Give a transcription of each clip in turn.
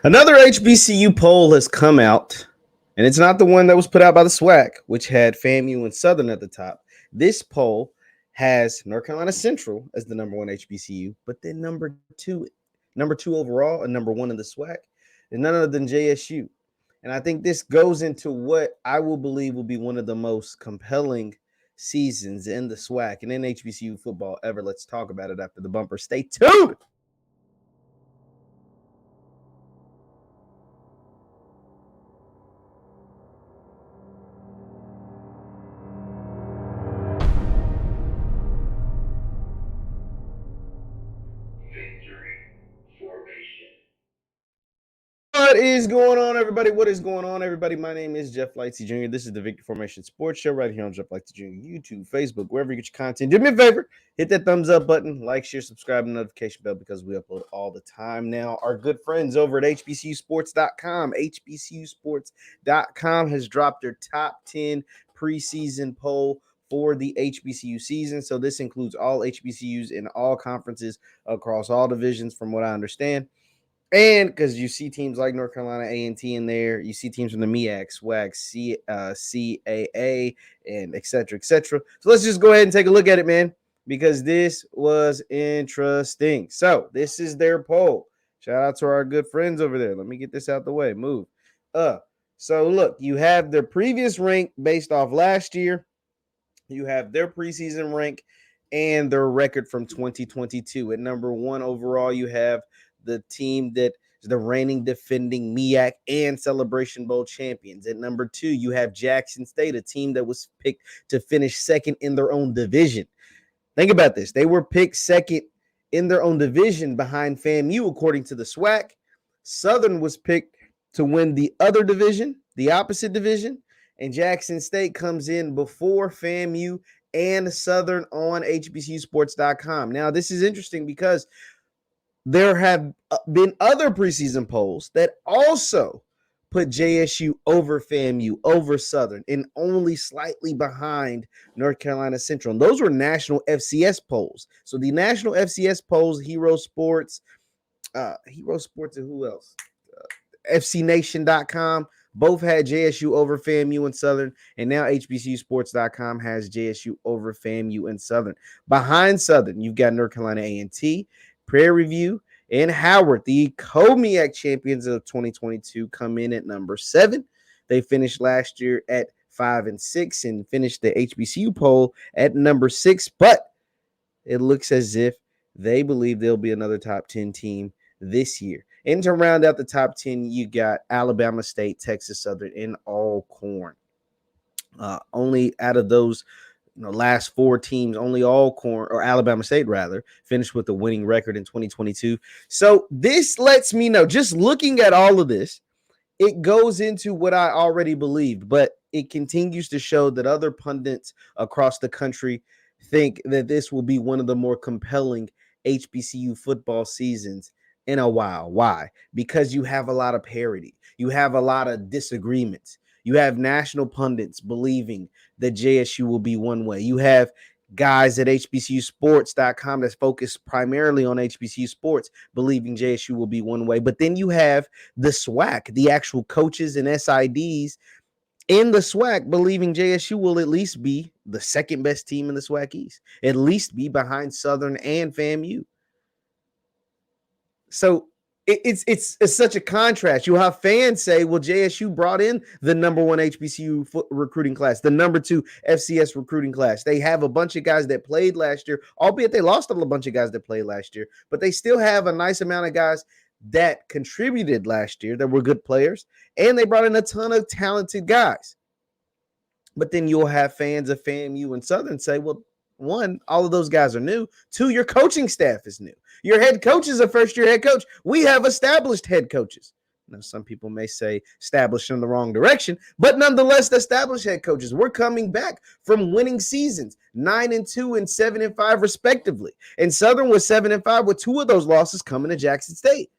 Another HBCU poll has come out, and it's not the one that was put out by the SWAC, which had FAMU and Southern at the top. This poll has North Carolina Central as the number one HBCU, but then number two overall, and number one in the SWAC, and none other than JSU. And I think this goes into what I will believe will be one of the most compelling seasons in the SWAC and in HBCU football ever. Let's talk about it after the bumper. Stay tuned. What is going on, everybody? What is going on, everybody? My name is JeffLightsyJr. This is the Victory Formation Sports Show right here on JeffLightsYJr, YouTube, Facebook, wherever you get your content. Do me a favor, hit that thumbs up button, like, share, subscribe, and notification bell because we upload all the time now. Our good friends over at HBCUsports.com, HBCUsports.com has dropped their top 10 preseason poll for the HBCU season. So this includes all HBCUs in all conferences across all divisions, from what I understand. And because you see teams like North Carolina A&T in there, you see teams from the MEAC, SWAC, CAA, and et cetera, et cetera. So let's just go ahead and take a look at it, man, because this was interesting. So this is their poll. Shout out to our good friends over there. Let me get this out the way. Move. So look, you have their previous rank based off last year. You have their preseason rank and their record from 2022. At number one overall, you have the team that is the reigning defending MEAC and Celebration Bowl champions. At number two, you have Jackson State, a team that was picked to finish second in their own division. Think about this. They were picked second in their own division behind FAMU, according to the SWAC. Southern was picked to win the other division, the opposite division, and Jackson State comes in before FAMU and Southern on HBCUsports.com. Now, this is interesting because there have been other preseason polls that also put JSU over FAMU, over Southern, and only slightly behind North Carolina Central. And those were national FCS polls. So the national FCS polls, Hero Sports, and who else? FCNation.com, both had JSU over FAMU and Southern, and now HBCUsports.com has JSU over FAMU and Southern. Behind Southern, you've got North Carolina A&T, Prairie View, and Howard. The co-MEAC champions of 2022 come in at number 7. They finished last year at 5 and 6 and finished the HBCU poll at number 6, but it looks as if they believe there'll be another top 10 team this year. And to round out the top 10, you got Alabama State, Texas Southern, and Alcorn. Only out of those last 4 teams, only Alcorn, or Alabama State rather, finished with a winning record in 2022. So this lets me know, just looking at all of this, it goes into what I already believed, but it continues to show that other pundits across the country think that this will be one of the more compelling HBCU football seasons in a while. Why? Because you have a lot of parity. You have a lot of disagreements. You have national pundits believing that JSU will be one way. You have guys at HBCUsports.com that's focused primarily on HBCU sports believing JSU will be one way. But then you have the SWAC, the actual coaches and SIDs in the SWAC believing JSU will at least be the second best team in the SWAC East, at least be behind Southern and FAMU. So it's such a contrast. You'll have fans say, well, JSU brought in the number 1 HBCU recruiting class, the number 2 FCS recruiting class. They have a bunch of guys that played last year, albeit they lost a bunch of guys that played last year, but they still have a nice amount of guys that contributed last year that were good players, and they brought in a ton of talented guys. But then you'll have fans of FAMU and Southern say, well, 1, all of those guys are new. 2, your coaching staff is new. Your head coach is a first-year head coach. We have established head coaches. Now, some people may say established in the wrong direction, but nonetheless, established head coaches. We're coming back from winning seasons, 9-2 and 7-5 respectively. And Southern was 7-5 with 2 of those losses coming to Jackson State.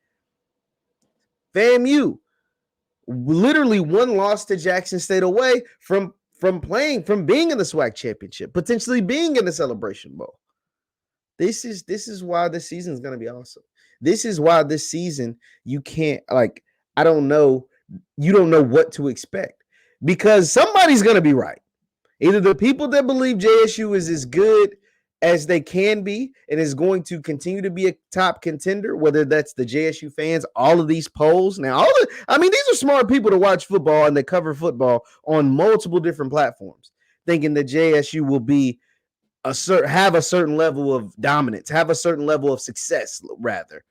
FAMU, literally 1 loss to Jackson State away from being in the SWAC championship, potentially being in the Celebration Bowl. This is why this season is going to be awesome. This is why this season you can't, like, I don't know. You don't know what to expect because somebody's going to be right. Either the people that believe JSU is as good as they can be and is going to continue to be a top contender, whether that's the JSU fans, all of these polls. Now, these are smart people to watch football and they cover football on multiple different platforms, thinking that JSU will be have a certain level of dominance, have a certain level of success, rather.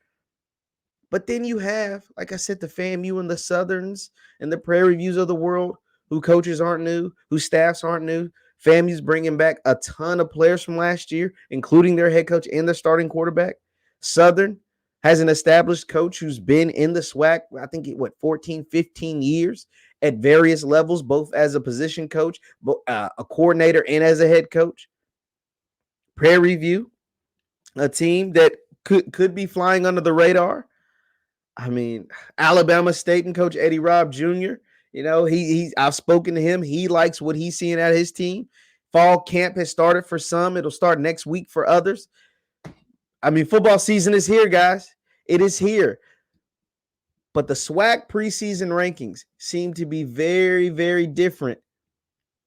But then you have, like I said, the FAMU and the Southerns and the Prairie Views of the world, who coaches aren't new, who staffs aren't new. FAMU's bringing back a ton of players from last year, including their head coach and their starting quarterback. Southern has an established coach who's been in the SWAC, I think, 14, 15 years at various levels, both as a position coach, a coordinator, and as a head coach. Prairie View, a team that could be flying under the radar. I mean, Alabama State and Coach Eddie Robb Jr., I've spoken to him. He likes what he's seeing at his team. Fall camp has started for some. It'll start next week for others. I mean, football season is here, guys. It is here. But the SWAC preseason rankings seem to be very, very different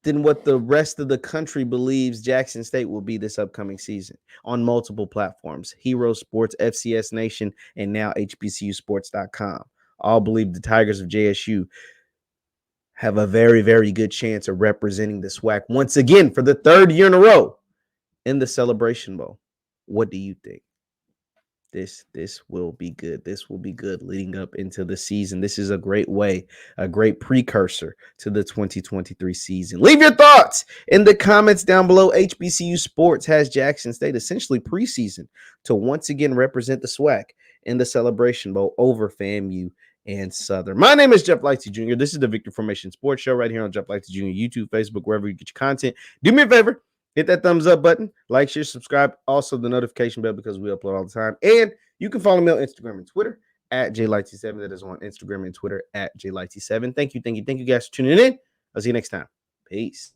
than what the rest of the country believes Jackson State will be this upcoming season on multiple platforms. Hero Sports, FCS Nation, and now HBCUsports.com. All believe the Tigers of JSU have a very, very good chance of representing the SWAC once again for the third year in a row in the Celebration Bowl. What do you think? This will be good. This will be good leading up into the season. This is a great way, a great precursor to the 2023 season. Leave your thoughts in the comments down below. HBCU Sports has Jackson State essentially preseason to once again represent the SWAC in the Celebration Bowl over FAMU and Southern. My name is JeffLightsyJr. This is the Victor Formation Sports Show right here on JeffLightsYJr, YouTube, Facebook, wherever you get your content. Do me a favor. Hit that thumbs up button, like, share, subscribe, also the notification bell because we upload all the time. And you can follow me on Instagram and Twitter at JLightsy7. That is on Instagram and Twitter at JLightsy7. Thank you guys for tuning in. I'll see you next time. Peace.